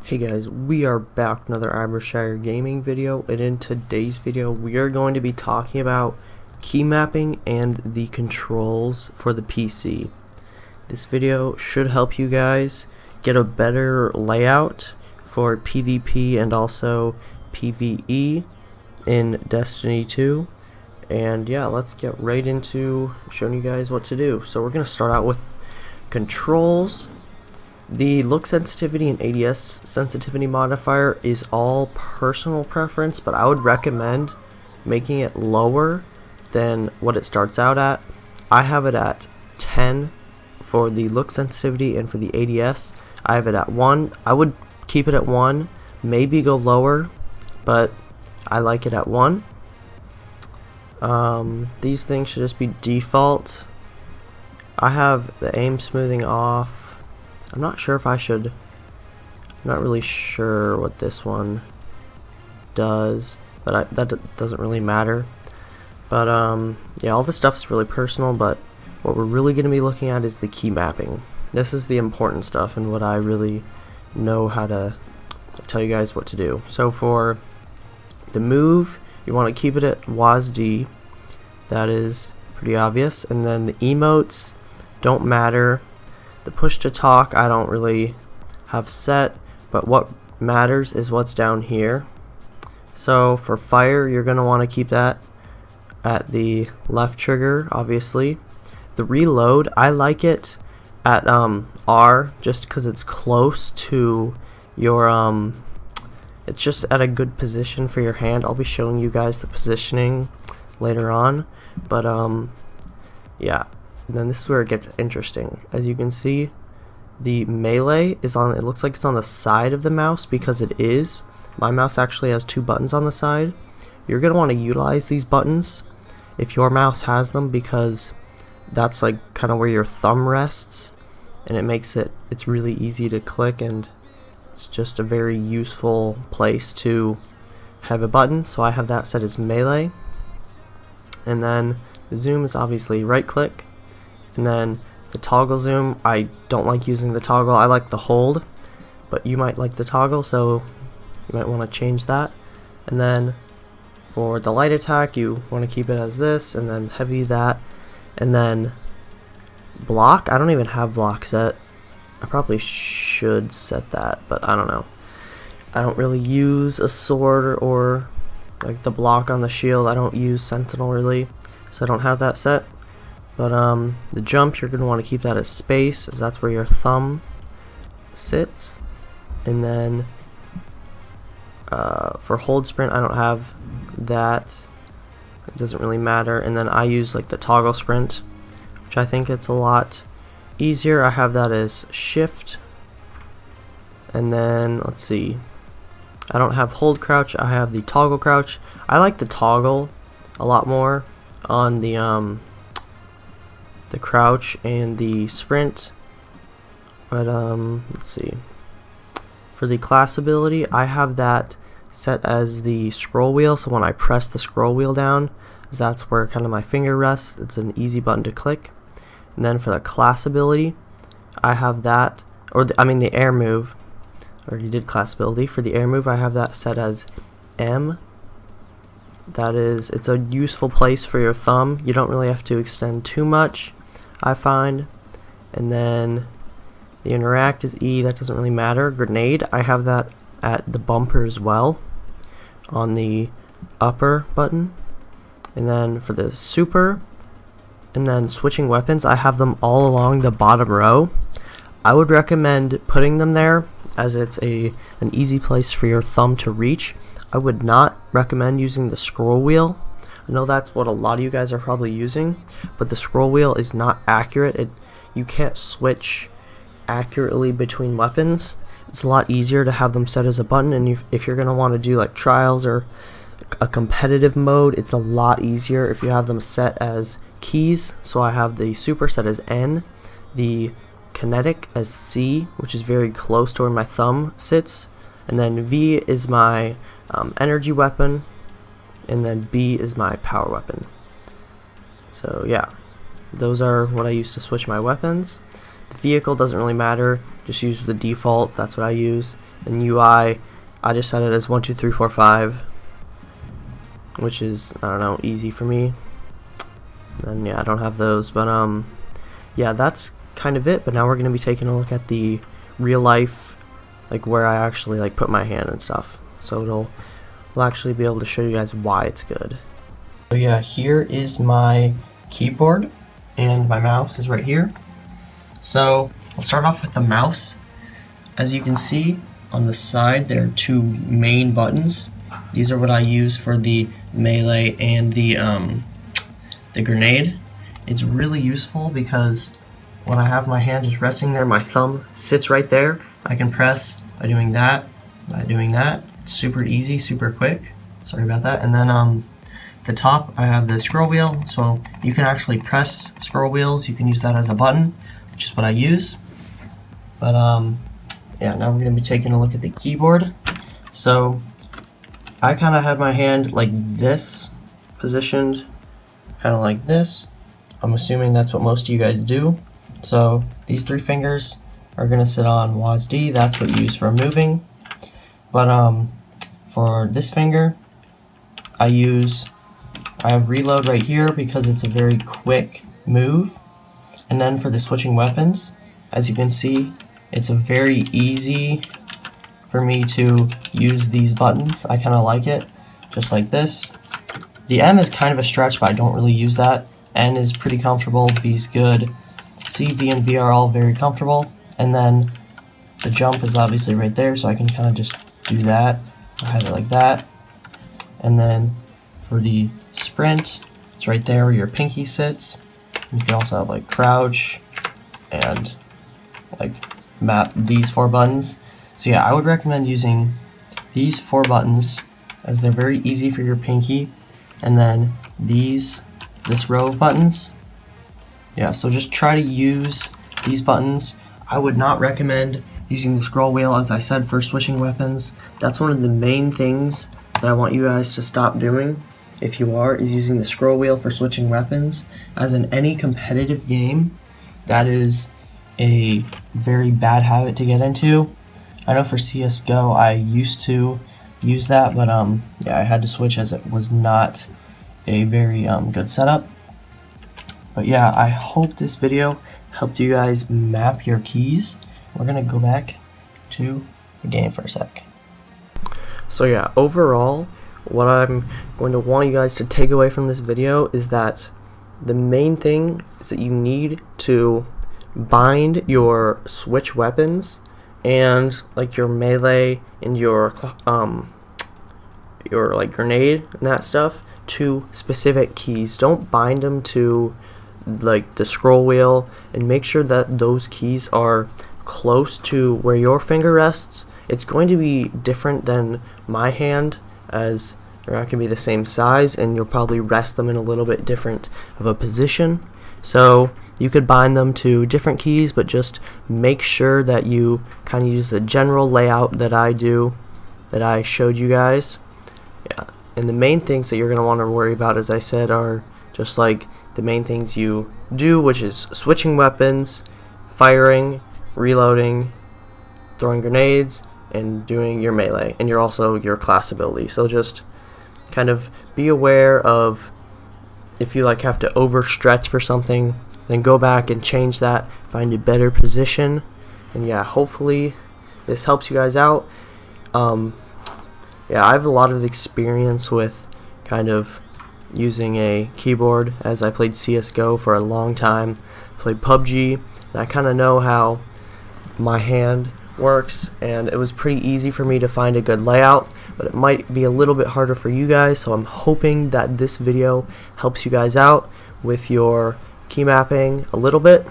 Hey guys, we are back with another Abershire gaming video, and in today's video we are going to be talking about key mapping and the controls for the PC. This video should help you guys get a better layout for PvP and also PvE in Destiny 2. And yeah, let's get right into showing you guys what to do. So we're going to start out with controls. The look sensitivity and ADS sensitivity modifier is all personal preference, but I would recommend making it lower than what it starts out at. I have it at 10 for the look sensitivity, and for the ADS I have it at 1. I would keep it at 1, maybe go lower, but I like it at 1. These things should just be default. I have the aim smoothing off. I'm not sure if I should, I'm not really sure what this one does, but that doesn't really matter. But yeah, all this stuff is really personal, but what we're really going to be looking at is the key mapping. This is the important stuff and what I really know how to tell you guys what to do. So for the move, you want to keep it at WASD. That is pretty obvious. And then the emotes don't matter. The push to talk I don't really have set, but what matters is what's down here. So for fire, you're going to want to keep that at the left trigger, obviously. The reload, I like it at R, just because it's close to your it's just at a good position for your hand. I'll be showing you guys the positioning later on, but yeah. And then this is where it gets interesting. As you can see, the melee is on, it looks like it's on the side of the mouse because it is. My mouse actually has 2 buttons on the side. You're going to want to utilize these buttons if your mouse has them, because that's like kind of where your thumb rests, and it makes it's really easy to click, and it's just a very useful place to have a button. So I have that set as melee. And then the zoom is obviously right click. And then the toggle zoom, I don't like using the toggle. I like the hold, but you might like the toggle, so you might want to change that. And then for the light attack, you want to keep it as this, and then heavy that. And then block, I don't even have block set. I probably should set that, but I don't know. I don't really use a sword or like the block on the shield. I don't use sentinel really, so I don't have that set. But the jump, you're going to want to keep that as space, as that's where your thumb sits. And then for hold sprint, I don't have that. It doesn't really matter. And then I use like the toggle sprint, which I think it's a lot easier. I have that as shift. And then let's see, I don't have hold crouch, I have the toggle crouch. I like the toggle a lot more on the crouch and the sprint. But let's see, for the class ability, I have that set as the scroll wheel, so when I press the scroll wheel down, that's where kind of my finger rests. It's an easy button to click. And then for the class ability, I have that, or the air move, I already did class ability. For the air move, I have that set as M. That is, it's a useful place for your thumb. You don't really have to extend too much, I find. And then the interact is E, that doesn't really matter. Grenade, I have that at the bumper as well, on the upper button. And then for the super, and then switching weapons, I have them all along the bottom row. I would recommend putting them there, as it's an easy place for your thumb to reach. I would not recommend using the scroll wheel. I know that's what a lot of you guys are probably using, but the scroll wheel is not accurate. You can't switch accurately between weapons. It's a lot easier to have them set as a button, and if you're going to want to do like trials or a competitive mode, it's a lot easier if you have them set as keys. So I have the super set as N, the kinetic as C, which is very close to where my thumb sits, and then V is my energy weapon, and then B is my power weapon. So yeah, those are what I use to switch my weapons. The vehicle doesn't really matter, just use the default, that's what I use. And UI, I just set it as 1 2 3 4 5, which is, I don't know, easy for me. And yeah, I don't have those, but yeah, that's kind of it. But now we're going to be taking a look at the real life, like where I actually like put my hand and stuff. So we'll actually be able to show you guys why it's good. So yeah, here is my keyboard and my mouse is right here. So I'll start off with the mouse. As you can see on the side, there are two main buttons. These are what I use for the melee and the grenade. It's really useful because when I have my hand just resting there, my thumb sits right there. I can press by doing that, It's super easy, super quick. Sorry about that. And then the top, I have the scroll wheel, so you can actually press scroll wheels. You can use that as a button, which is what I use. But yeah, now we're going to be taking a look at the keyboard. So I kind of had my hand like this, positioned kind of like this. I'm assuming that's what most of you guys do. So these three fingers are going to sit on WASD. That's what you use for moving. But for this finger, I have reload right here because it's a very quick move. And then for the switching weapons, as you can see, it's a very easy for me to use these buttons. I kind of like it, just like this. The M is kind of a stretch, but I don't really use that. N is pretty comfortable, B is good. C, V, and B are all very comfortable. And then the jump is obviously right there, so I can kind of just do that. I have it like that. And then for the sprint, it's right there where your pinky sits. You can also have like crouch and like map these four buttons. So yeah, I would recommend using these four buttons as they're very easy for your pinky. And then this row of buttons. Yeah, so just try to use these buttons. I would not recommend using the scroll wheel, as I said, for switching weapons. That's one of the main things that I want you guys to stop doing, if you are, is using the scroll wheel for switching weapons. As in any competitive game, that is a very bad habit to get into. I know for CSGO I used to use that, but yeah, I had to switch as it was not a very good setup. But yeah, I hope this video helped you guys map your keys. We're gonna go back to the game for a sec. So yeah, overall, what I'm going to want you guys to take away from this video is that the main thing is that you need to bind your switch weapons and like your melee and your like grenade and that stuff to specific keys. Don't bind them to like the scroll wheel, and make sure that those keys are close to where your finger rests. It's going to be different than my hand, as they're not going to be the same size, and you'll probably rest them in a little bit different of a position. So you could bind them to different keys, but just make sure that you kind of use the general layout that I showed you guys. Yeah, and the main things that you're going to want to worry about, as I said, are just like the main things you do, which is switching weapons, firing, reloading, throwing grenades, and doing your melee, and your class ability. So just kind of be aware of if you like have to overstretch for something, then go back and change that, find a better position. And yeah, hopefully this helps you guys out. Yeah, I have a lot of experience with kind of using a keyboard, as I played CSGO for a long time, played PUBG, and I kind of know how my hand works, and it was pretty easy for me to find a good layout, but it might be a little bit harder for you guys. So I'm hoping that this video helps you guys out with your key mapping a little bit.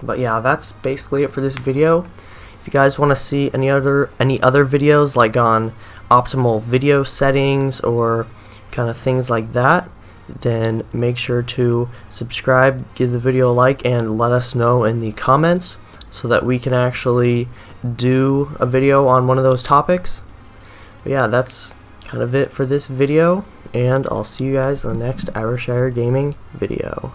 But yeah, that's basically it for this video. If you guys want to see any other videos like on optimal video settings or kind of things like that, then make sure to subscribe, give the video a like, and let us know in the comments so that we can actually do a video on one of those topics. But yeah, that's kind of it for this video, and I'll see you guys in the next Irishire Gaming video.